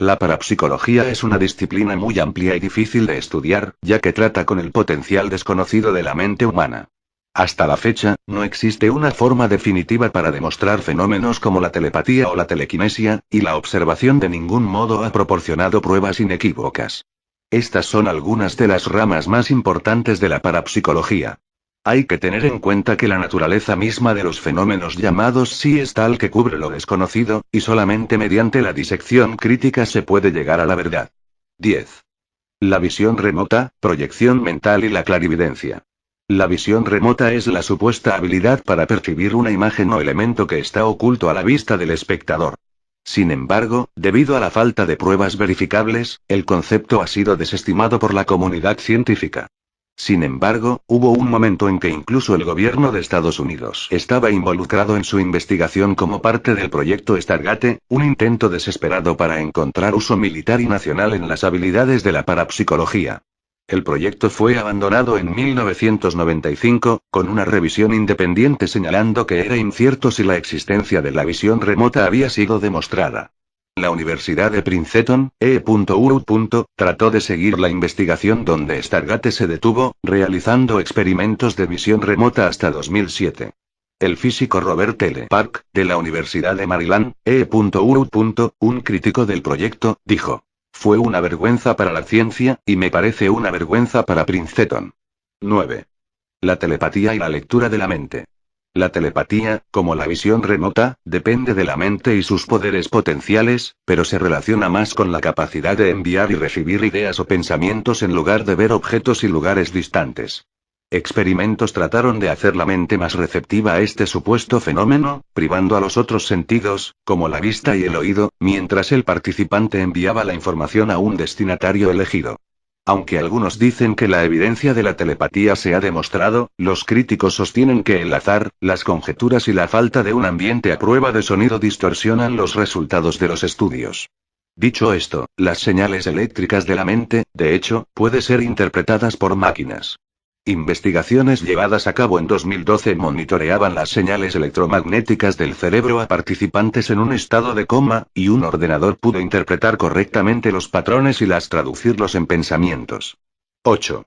La parapsicología es una disciplina muy amplia y difícil de estudiar, ya que trata con el potencial desconocido de la mente humana. Hasta la fecha, no existe una forma definitiva para demostrar fenómenos como la telepatía o la telequinesia, y la observación de ningún modo ha proporcionado pruebas inequívocas. Estas son algunas de las ramas más importantes de la parapsicología. Hay que tener en cuenta que la naturaleza misma de los fenómenos llamados sí es tal que cubre lo desconocido, y solamente mediante la disección crítica se puede llegar a la verdad. 10. La visión remota, proyección mental y la clarividencia. La visión remota es la supuesta habilidad para percibir una imagen o elemento que está oculto a la vista del espectador. Sin embargo, debido a la falta de pruebas verificables, el concepto ha sido desestimado por la comunidad científica. Sin embargo, hubo un momento en que incluso el gobierno de Estados Unidos estaba involucrado en su investigación como parte del proyecto Stargate, un intento desesperado para encontrar uso militar y nacional en las habilidades de la parapsicología. El proyecto fue abandonado en 1995, con una revisión independiente señalando que era incierto si la existencia de la visión remota había sido demostrada. La Universidad de Princeton, trató de seguir la investigación donde Stargate se detuvo, realizando experimentos de visión remota hasta 2007. El físico Robert L. Park, de la Universidad de Maryland, un crítico del proyecto, dijo: "Fue una vergüenza para la ciencia, y me parece una vergüenza para Princeton". 9. La telepatía y la lectura de la mente. La telepatía, como la visión remota, depende de la mente y sus poderes potenciales, pero se relaciona más con la capacidad de enviar y recibir ideas o pensamientos en lugar de ver objetos y lugares distantes. Experimentos trataron de hacer la mente más receptiva a este supuesto fenómeno, privando a los otros sentidos, como la vista y el oído, mientras el participante enviaba la información a un destinatario elegido. Aunque algunos dicen que la evidencia de la telepatía se ha demostrado, los críticos sostienen que el azar, las conjeturas y la falta de un ambiente a prueba de sonido distorsionan los resultados de los estudios. Dicho esto, las señales eléctricas de la mente, de hecho, pueden ser interpretadas por máquinas. Investigaciones llevadas a cabo en 2012 monitoreaban las señales electromagnéticas del cerebro a participantes en un estado de coma, y un ordenador pudo interpretar correctamente los patrones y traducirlos en pensamientos. 8.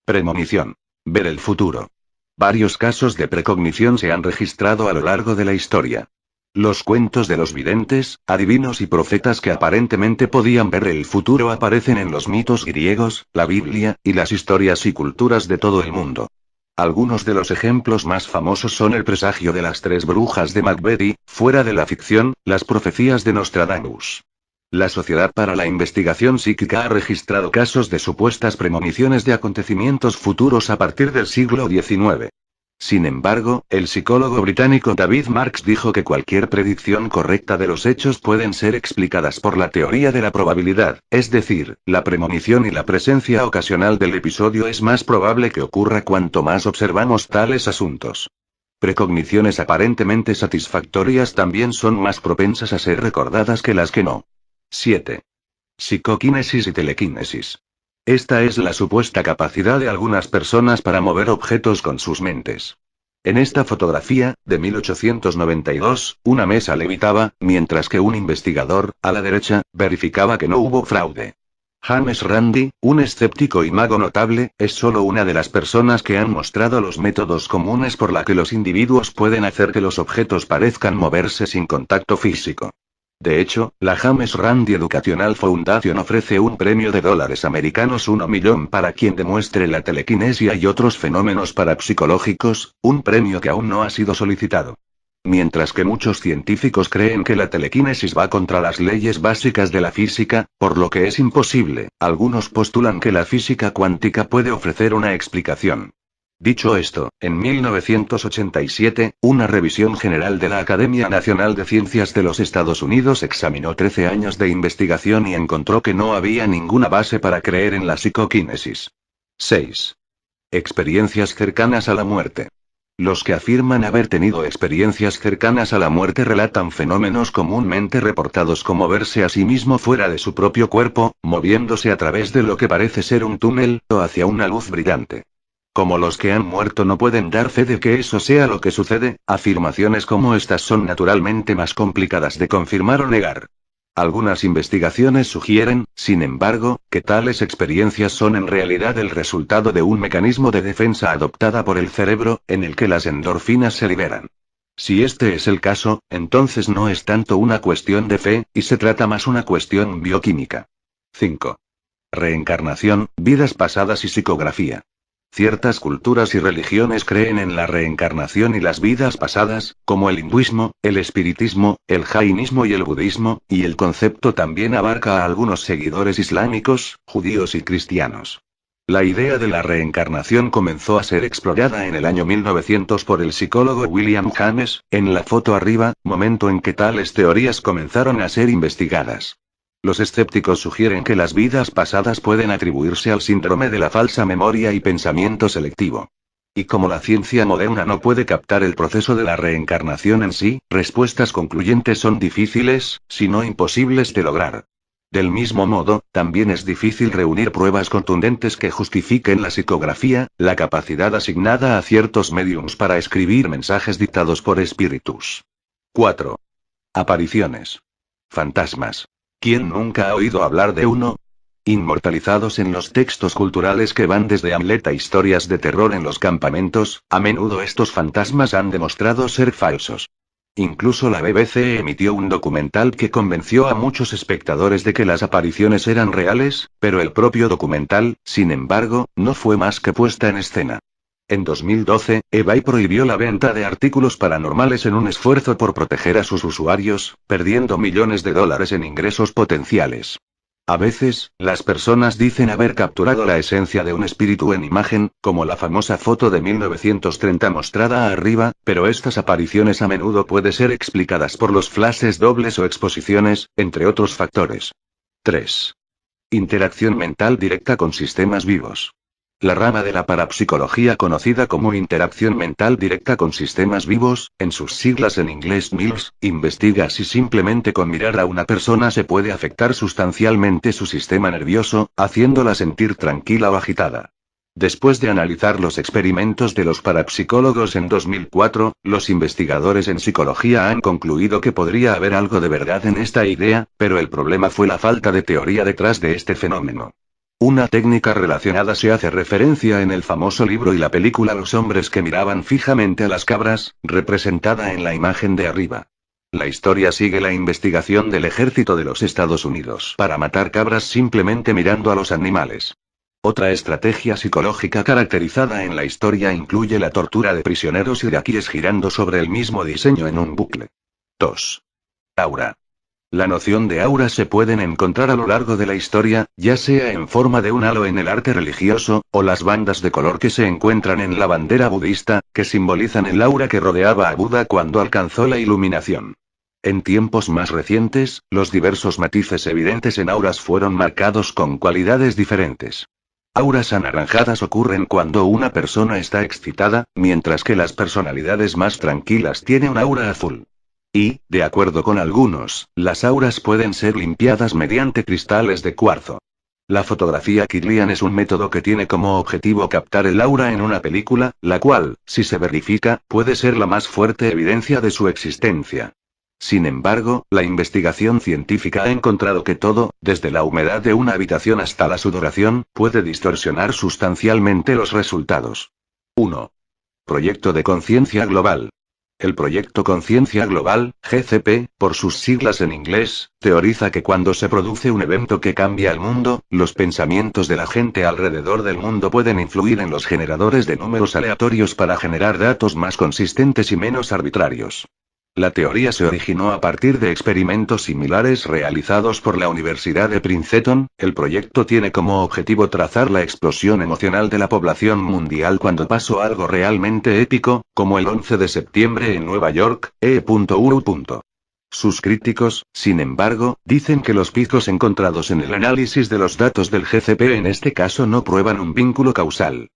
Premonición. Ver el futuro. Varios casos de precognición se han registrado a lo largo de la historia. Los cuentos de los videntes, adivinos y profetas que aparentemente podían ver el futuro aparecen en los mitos griegos, la Biblia, y las historias y culturas de todo el mundo. Algunos de los ejemplos más famosos son el presagio de las tres brujas de Macbeth y, fuera de la ficción, las profecías de Nostradamus. La Sociedad para la Investigación Psíquica ha registrado casos de supuestas premoniciones de acontecimientos futuros a partir del siglo XIX. Sin embargo, el psicólogo británico David Marks dijo que cualquier predicción correcta de los hechos pueden ser explicadas por la teoría de la probabilidad, es decir, la premonición y la presencia ocasional del episodio es más probable que ocurra cuanto más observamos tales asuntos. Precogniciones aparentemente satisfactorias también son más propensas a ser recordadas que las que no. 7. Psicoquinesis y telequinesis. Esta es la supuesta capacidad de algunas personas para mover objetos con sus mentes. En esta fotografía, de 1892, una mesa levitaba, mientras que un investigador, a la derecha, verificaba que no hubo fraude. James Randi, un escéptico y mago notable, es solo una de las personas que han mostrado los métodos comunes por la que los individuos pueden hacer que los objetos parezcan moverse sin contacto físico. De hecho, la James Randi Educational Foundation ofrece un premio de $americanos 1 millón para quien demuestre la telequinesia y otros fenómenos parapsicológicos, un premio que aún no ha sido solicitado. Mientras que muchos científicos creen que la telequinesis va contra las leyes básicas de la física, por lo que es imposible, algunos postulan que la física cuántica puede ofrecer una explicación. Dicho esto, en 1987, una revisión general de la Academia Nacional de Ciencias de los Estados Unidos examinó 13 años de investigación y encontró que no había ninguna base para creer en la psicoquinesis. 6. Experiencias cercanas a la muerte. Los que afirman haber tenido experiencias cercanas a la muerte relatan fenómenos comúnmente reportados como verse a sí mismo fuera de su propio cuerpo, moviéndose a través de lo que parece ser un túnel, o hacia una luz brillante. Como los que han muerto no pueden dar fe de que eso sea lo que sucede, afirmaciones como estas son naturalmente más complicadas de confirmar o negar. Algunas investigaciones sugieren, sin embargo, que tales experiencias son en realidad el resultado de un mecanismo de defensa adoptada por el cerebro, en el que las endorfinas se liberan. Si este es el caso, entonces no es tanto una cuestión de fe, y se trata más una cuestión bioquímica. 5. Reencarnación, vidas pasadas y psicografía. Ciertas culturas y religiones creen en la reencarnación y las vidas pasadas, como el hinduismo, el espiritismo, el jainismo y el budismo, y el concepto también abarca a algunos seguidores islámicos, judíos y cristianos. La idea de la reencarnación comenzó a ser explorada en el año 1900 por el psicólogo William James, en la foto arriba, momento en que tales teorías comenzaron a ser investigadas. Los escépticos sugieren que las vidas pasadas pueden atribuirse al síndrome de la falsa memoria y pensamiento selectivo. Y como la ciencia moderna no puede captar el proceso de la reencarnación en sí, respuestas concluyentes son difíciles, si no imposibles de lograr. Del mismo modo, también es difícil reunir pruebas contundentes que justifiquen la psicografía, la capacidad asignada a ciertos mediums para escribir mensajes dictados por espíritus. 4. Apariciones. Fantasmas. ¿Quién nunca ha oído hablar de uno? Inmortalizados en los textos culturales que van desde Hamlet a historias de terror en los campamentos, a menudo estos fantasmas han demostrado ser falsos. Incluso la BBC emitió un documental que convenció a muchos espectadores de que las apariciones eran reales, pero el propio documental, sin embargo, no fue más que puesta en escena. En 2012, eBay prohibió la venta de artículos paranormales en un esfuerzo por proteger a sus usuarios, perdiendo millones de dólares en ingresos potenciales. A veces, las personas dicen haber capturado la esencia de un espíritu en imagen, como la famosa foto de 1930 mostrada arriba, pero estas apariciones a menudo pueden ser explicadas por los flashes dobles o exposiciones, entre otros factores. 3. Interacción mental directa con sistemas vivos. La rama de la parapsicología conocida como interacción mental directa con sistemas vivos, en sus siglas en inglés MILS, investiga si simplemente con mirar a una persona se puede afectar sustancialmente su sistema nervioso, haciéndola sentir tranquila o agitada. Después de analizar los experimentos de los parapsicólogos en 2004, los investigadores en psicología han concluido que podría haber algo de verdad en esta idea, pero el problema fue la falta de teoría detrás de este fenómeno. Una técnica relacionada se hace referencia en el famoso libro y la película Los hombres que miraban fijamente a las cabras, representada en la imagen de arriba. La historia sigue la investigación del ejército de los Estados Unidos para matar cabras simplemente mirando a los animales. Otra estrategia psicológica caracterizada en la historia incluye la tortura de prisioneros iraquíes girando sobre el mismo diseño en un bucle. 2. Aura. La noción de aura se pueden encontrar a lo largo de la historia, ya sea en forma de un halo en el arte religioso, o las bandas de color que se encuentran en la bandera budista, que simbolizan el aura que rodeaba a Buda cuando alcanzó la iluminación. En tiempos más recientes, los diversos matices evidentes en auras fueron marcados con cualidades diferentes. Auras anaranjadas ocurren cuando una persona está excitada, mientras que las personalidades más tranquilas tienen un aura azul. Y, de acuerdo con algunos, las auras pueden ser limpiadas mediante cristales de cuarzo. La fotografía Kirlian es un método que tiene como objetivo captar el aura en una película, la cual, si se verifica, puede ser la más fuerte evidencia de su existencia. Sin embargo, la investigación científica ha encontrado que todo, desde la humedad de una habitación hasta la sudoración, puede distorsionar sustancialmente los resultados. 1. Proyecto de conciencia global. El Proyecto Conciencia Global, GCP, por sus siglas en inglés, teoriza que cuando se produce un evento que cambia el mundo, los pensamientos de la gente alrededor del mundo pueden influir en los generadores de números aleatorios para generar datos más consistentes y menos arbitrarios. La teoría se originó a partir de experimentos similares realizados por la Universidad de Princeton. El proyecto tiene como objetivo trazar la explosión emocional de la población mundial cuando pasó algo realmente épico, como el 11 de septiembre en Nueva York, e.u. Sus críticos, sin embargo, dicen que los picos encontrados en el análisis de los datos del GCP en este caso no prueban un vínculo causal.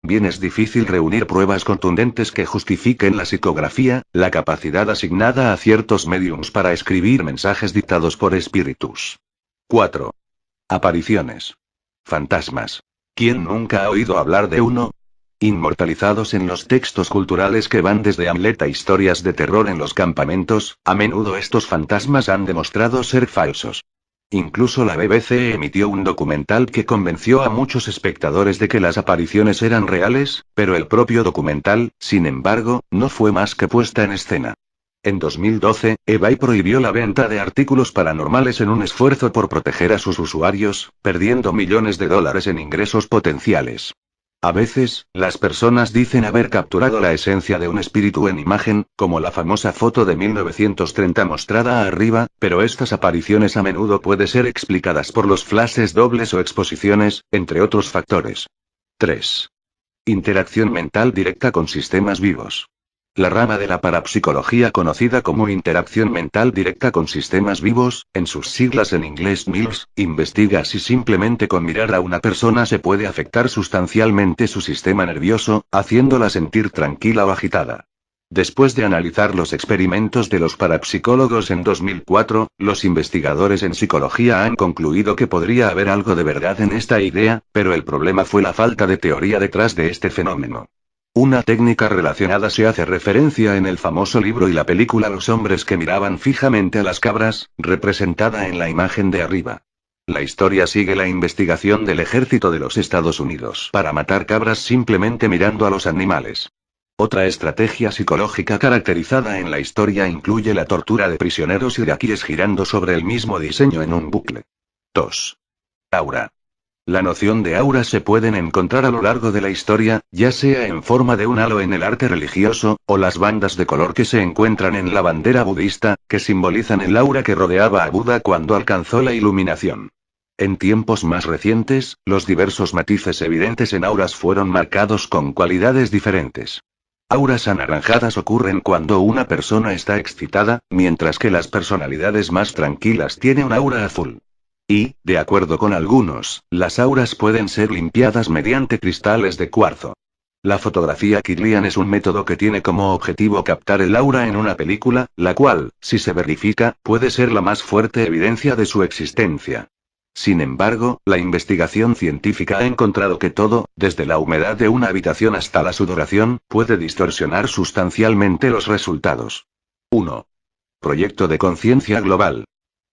Bien es difícil reunir pruebas contundentes que justifiquen la psicografía, la capacidad asignada a ciertos mediums para escribir mensajes dictados por espíritus. 4. Apariciones. Fantasmas. ¿Quién nunca ha oído hablar de uno? Inmortalizados en los textos culturales que van desde Hamlet a historias de terror en los campamentos, a menudo estos fantasmas han demostrado ser falsos. Incluso la BBC emitió un documental que convenció a muchos espectadores de que las apariciones eran reales, pero el propio documental, sin embargo, no fue más que puesta en escena. En 2012, eBay prohibió la venta de artículos paranormales en un esfuerzo por proteger a sus usuarios, perdiendo millones de dólares en ingresos potenciales. A veces, las personas dicen haber capturado la esencia de un espíritu en imagen, como la famosa foto de 1930 mostrada arriba, pero estas apariciones a menudo pueden ser explicadas por los flashes dobles o exposiciones, entre otros factores. 3. Interacción mental directa con sistemas vivos. La rama de la parapsicología conocida como interacción mental directa con sistemas vivos, en sus siglas en inglés MILS, investiga si simplemente con mirar a una persona se puede afectar sustancialmente su sistema nervioso, haciéndola sentir tranquila o agitada. Después de analizar los experimentos de los parapsicólogos en 2004, los investigadores en psicología han concluido que podría haber algo de verdad en esta idea, pero el problema fue la falta de teoría detrás de este fenómeno. Una técnica relacionada se hace referencia en el famoso libro y la película Los hombres que miraban fijamente a las cabras, representada en la imagen de arriba. La historia sigue la investigación del ejército de los Estados Unidos para matar cabras simplemente mirando a los animales. Otra estrategia psicológica caracterizada en la historia incluye la tortura de prisioneros iraquíes girando sobre el mismo diseño en un bucle. 2. Aura. La noción de aura se pueden encontrar a lo largo de la historia, ya sea en forma de un halo en el arte religioso, o las bandas de color que se encuentran en la bandera budista, que simbolizan el aura que rodeaba a Buda cuando alcanzó la iluminación. En tiempos más recientes, los diversos matices evidentes en auras fueron marcados con cualidades diferentes. Auras anaranjadas ocurren cuando una persona está excitada, mientras que las personalidades más tranquilas tienen un aura azul. Y, de acuerdo con algunos, las auras pueden ser limpiadas mediante cristales de cuarzo. La fotografía Kirlian es un método que tiene como objetivo captar el aura en una película, la cual, si se verifica, puede ser la más fuerte evidencia de su existencia. Sin embargo, la investigación científica ha encontrado que todo, desde la humedad de una habitación hasta la sudoración, puede distorsionar sustancialmente los resultados. 1. Proyecto de conciencia global.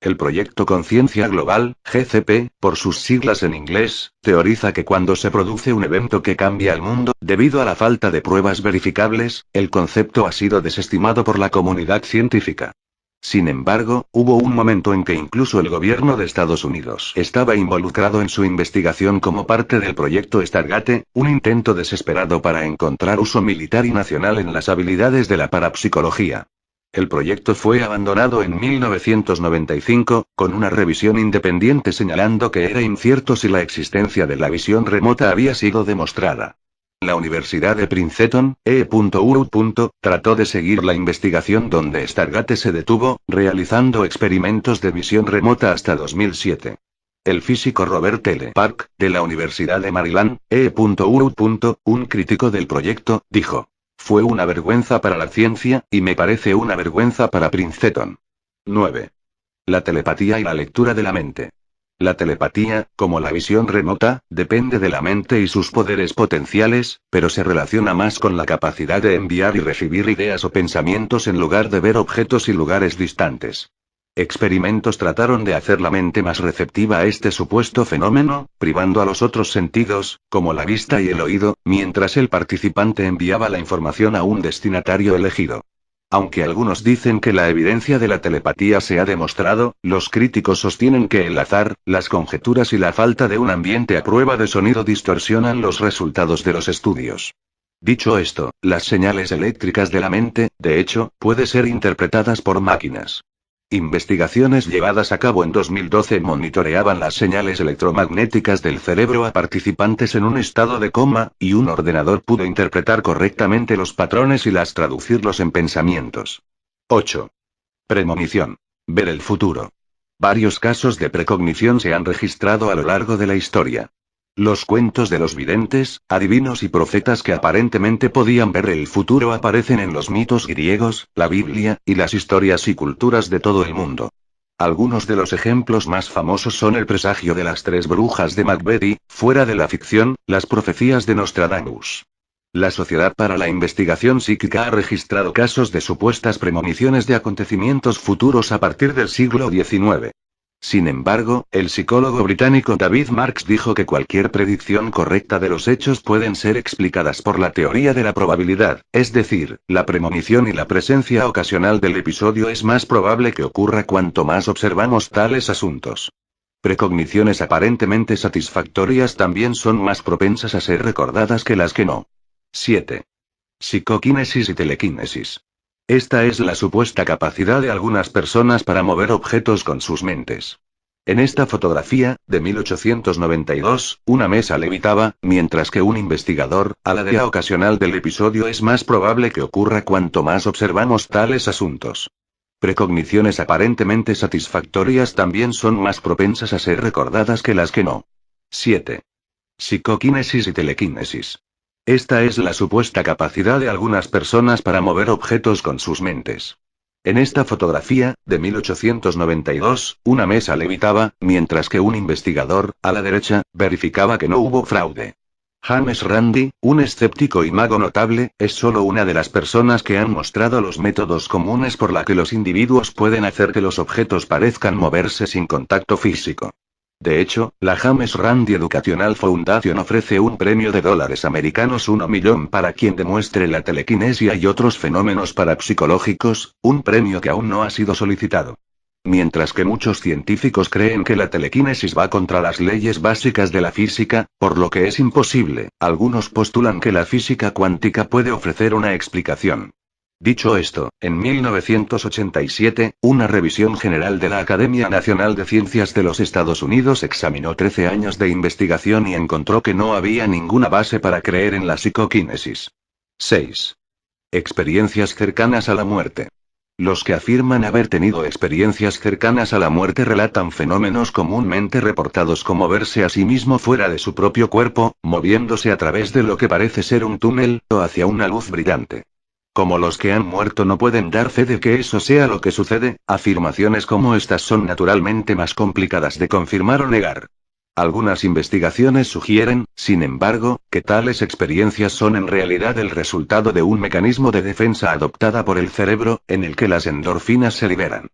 El Proyecto Conciencia Global, GCP, por sus siglas en inglés, teoriza que cuando se produce un evento que cambia el mundo, debido a la falta de pruebas verificables, el concepto ha sido desestimado por la comunidad científica. Sin embargo, hubo un momento en que incluso el gobierno de Estados Unidos estaba involucrado en su investigación como parte del proyecto Stargate, un intento desesperado para encontrar uso militar y nacional en las habilidades de la parapsicología. El proyecto fue abandonado en 1995, con una revisión independiente señalando que era incierto si la existencia de la visión remota había sido demostrada. La Universidad de Princeton, trató de seguir la investigación donde Stargate se detuvo, realizando experimentos de visión remota hasta 2007. El físico Robert L. Park, de la Universidad de Maryland, un crítico del proyecto, dijo: "Fue una vergüenza para la ciencia, y me parece una vergüenza para Princeton". 9. La telepatía y la lectura de la mente. La telepatía, como la visión remota, depende de la mente y sus poderes potenciales, pero se relaciona más con la capacidad de enviar y recibir ideas o pensamientos en lugar de ver objetos y lugares distantes. Experimentos trataron de hacer la mente más receptiva a este supuesto fenómeno, privando a los otros sentidos, como la vista y el oído, mientras el participante enviaba la información a un destinatario elegido. Aunque algunos dicen que la evidencia de la telepatía se ha demostrado, los críticos sostienen que el azar, las conjeturas y la falta de un ambiente a prueba de sonido distorsionan los resultados de los estudios. Dicho esto, las señales eléctricas de la mente, de hecho, pueden ser interpretadas por máquinas. Investigaciones llevadas a cabo en 2012 monitoreaban las señales electromagnéticas del cerebro a participantes en un estado de coma, y un ordenador pudo interpretar correctamente los patrones y traducirlos en pensamientos. 8. Premonición. Ver el futuro. Varios casos de precognición se han registrado a lo largo de la historia. Los cuentos de los videntes, adivinos y profetas que aparentemente podían ver el futuro aparecen en los mitos griegos, la Biblia, y las historias y culturas de todo el mundo. Algunos de los ejemplos más famosos son el presagio de las tres brujas de Macbeth y, fuera de la ficción, las profecías de Nostradamus. La Sociedad para la Investigación Psíquica ha registrado casos de supuestas premoniciones de acontecimientos futuros a partir del siglo XIX. Sin embargo, el psicólogo británico David Marks dijo que cualquier predicción correcta de los hechos pueden ser explicadas por la teoría de la probabilidad, es decir, la premonición y la presencia ocasional del episodio es más probable que ocurra cuanto más observamos tales asuntos. Precogniciones aparentemente satisfactorias también son más propensas a ser recordadas que las que no. 7. Psicoquinesis y telequinesis. Esta es la supuesta capacidad de algunas personas para mover objetos con sus mentes. En esta fotografía, de 1892, una mesa levitaba, mientras que un investigador, a la idea ocasional del episodio es más probable que ocurra cuanto más observamos tales asuntos. Precogniciones aparentemente satisfactorias también son más propensas a ser recordadas que las que no. 7. Psicoquinesis y telequinesis. Esta es la supuesta capacidad de algunas personas para mover objetos con sus mentes. En esta fotografía, de 1892, una mesa levitaba, mientras que un investigador, a la derecha, verificaba que no hubo fraude. James Randi, un escéptico y mago notable, es solo una de las personas que han mostrado los métodos comunes por la que los individuos pueden hacer que los objetos parezcan moverse sin contacto físico. De hecho, la James Randi Educational Foundation ofrece un premio de dólares americanos $1 millón para quien demuestre la telequinesia y otros fenómenos parapsicológicos, un premio que aún no ha sido solicitado. Mientras que muchos científicos creen que la telequinesis va contra las leyes básicas de la física, por lo que es imposible, algunos postulan que la física cuántica puede ofrecer una explicación. Dicho esto, en 1987, una revisión general de la Academia Nacional de Ciencias de los Estados Unidos examinó 13 años de investigación y encontró que no había ninguna base para creer en la psicoquinesis. 6. Experiencias cercanas a la muerte. Los que afirman haber tenido experiencias cercanas a la muerte relatan fenómenos comúnmente reportados como verse a sí mismo fuera de su propio cuerpo, moviéndose a través de lo que parece ser un túnel, o hacia una luz brillante. Como los que han muerto no pueden dar fe de que eso sea lo que sucede, afirmaciones como estas son naturalmente más complicadas de confirmar o negar. Algunas investigaciones sugieren, sin embargo, que tales experiencias son en realidad el resultado de un mecanismo de defensa adoptada por el cerebro, en el que las endorfinas se liberan.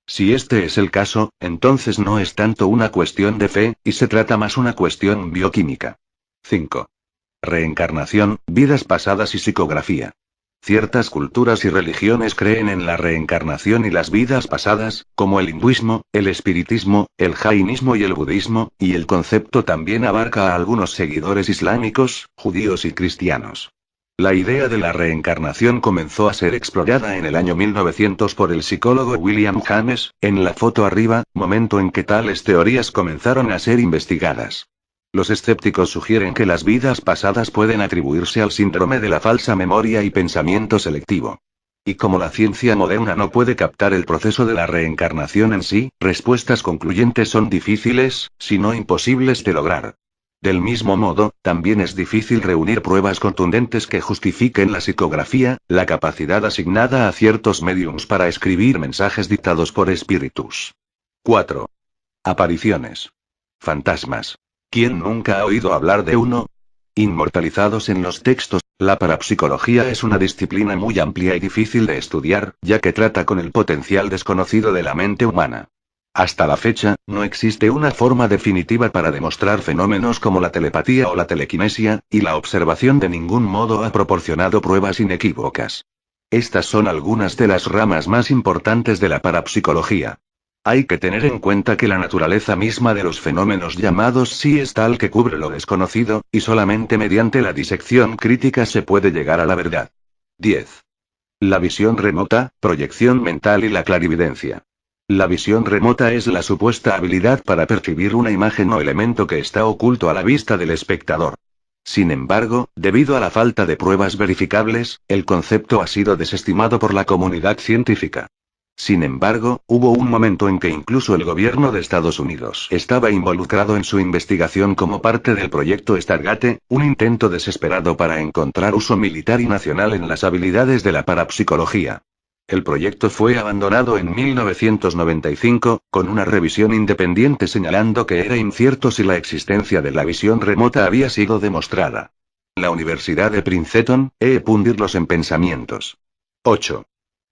Si este es el caso, entonces no es tanto una cuestión de fe, y se trata más una cuestión bioquímica. 5. Reencarnación, vidas pasadas y psicografía. Ciertas culturas y religiones creen en la reencarnación y las vidas pasadas, como el hinduismo, el espiritismo, el jainismo y el budismo, y el concepto también abarca a algunos seguidores islámicos, judíos y cristianos. La idea de la reencarnación comenzó a ser explorada en el año 1900 por el psicólogo William James, en la foto arriba, momento en que tales teorías comenzaron a ser investigadas. Los escépticos sugieren que las vidas pasadas pueden atribuirse al síndrome de la falsa memoria y pensamiento selectivo. Y como la ciencia moderna no puede captar el proceso de la reencarnación en sí, respuestas concluyentes son difíciles, si no imposibles de lograr. Del mismo modo, también es difícil reunir pruebas contundentes que justifiquen la psicografía, la capacidad asignada a ciertos mediums para escribir mensajes dictados por espíritus. 4. Apariciones. Fantasmas. ¿Quién nunca ha oído hablar de uno? Inmortalizados en los textos, la parapsicología es una disciplina muy amplia y difícil de estudiar, ya que trata con el potencial desconocido de la mente humana. Hasta la fecha, no existe una forma definitiva para demostrar fenómenos como la telepatía o la telequinesia, y la observación de ningún modo ha proporcionado pruebas inequívocas. Estas son algunas de las ramas más importantes de la parapsicología. Hay que tener en cuenta que la naturaleza misma de los fenómenos llamados sí es tal que cubre lo desconocido, y solamente mediante la disección crítica se puede llegar a la verdad. 10. La visión remota, proyección mental y la clarividencia. La visión remota es la supuesta habilidad para percibir una imagen o elemento que está oculto a la vista del espectador. Sin embargo, debido a la falta de pruebas verificables, el concepto ha sido desestimado por la comunidad científica. Sin embargo, hubo un momento en que incluso el gobierno de Estados Unidos estaba involucrado en su investigación como parte del proyecto Stargate, un intento desesperado para encontrar uso militar y nacional en las habilidades de la parapsicología. El proyecto fue abandonado en 1995, con una revisión independiente señalando que era incierto si la existencia de la visión remota había sido demostrada. La Universidad de Princeton, Pundirlos en pensamientos. 8.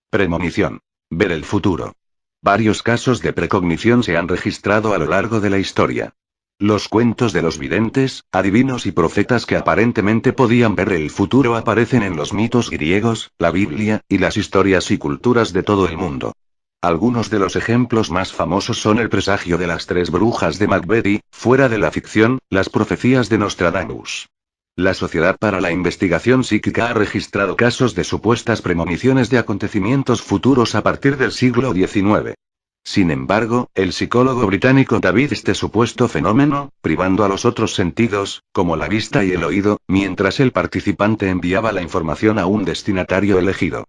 Premonición. Ver el futuro. Varios casos de precognición se han registrado a lo largo de la historia. Los cuentos de los videntes, adivinos y profetas que aparentemente podían ver el futuro aparecen en los mitos griegos, la Biblia, y las historias y culturas de todo el mundo. Algunos de los ejemplos más famosos son el presagio de las 3 brujas de Macbeth y, fuera de la ficción, las profecías de Nostradamus. La Sociedad para la Investigación Psíquica ha registrado casos de supuestas premoniciones de acontecimientos futuros a partir del siglo XIX. Sin embargo, el psicólogo británico David este supuesto fenómeno, privando a los otros sentidos, como la vista y el oído, mientras el participante enviaba la información a un destinatario elegido.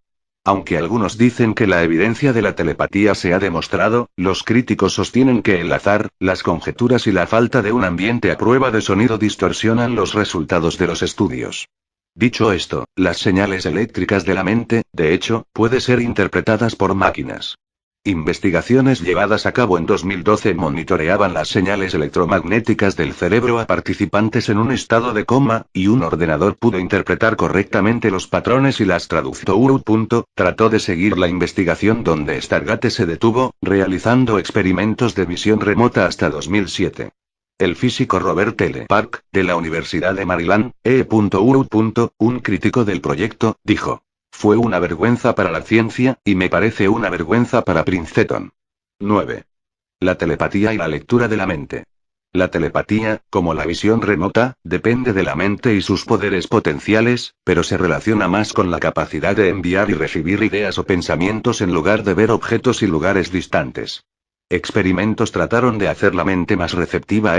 Aunque algunos dicen que la evidencia de la telepatía se ha demostrado, los críticos sostienen que el azar, las conjeturas y la falta de un ambiente a prueba de sonido distorsionan los resultados de los estudios. Dicho esto, las señales eléctricas de la mente, de hecho, pueden ser interpretadas por máquinas. Investigaciones llevadas a cabo en 2012 monitoreaban las señales electromagnéticas del cerebro a participantes en un estado de coma, y un ordenador pudo interpretar correctamente los patrones y las tradujo. Trató de seguir la investigación donde Stargate se detuvo, realizando experimentos de visión remota hasta 2007. El físico Robert L. Park, de la Universidad de Maryland, un crítico del proyecto, dijo: fue una vergüenza para la ciencia, y me parece una vergüenza para Princeton. 9. La telepatía y la lectura de la mente. La telepatía, como la visión remota, depende de la mente y sus poderes potenciales, pero se relaciona más con la capacidad de enviar y recibir ideas o pensamientos en lugar de ver objetos y lugares distantes. Experimentos trataron de hacer la mente más receptiva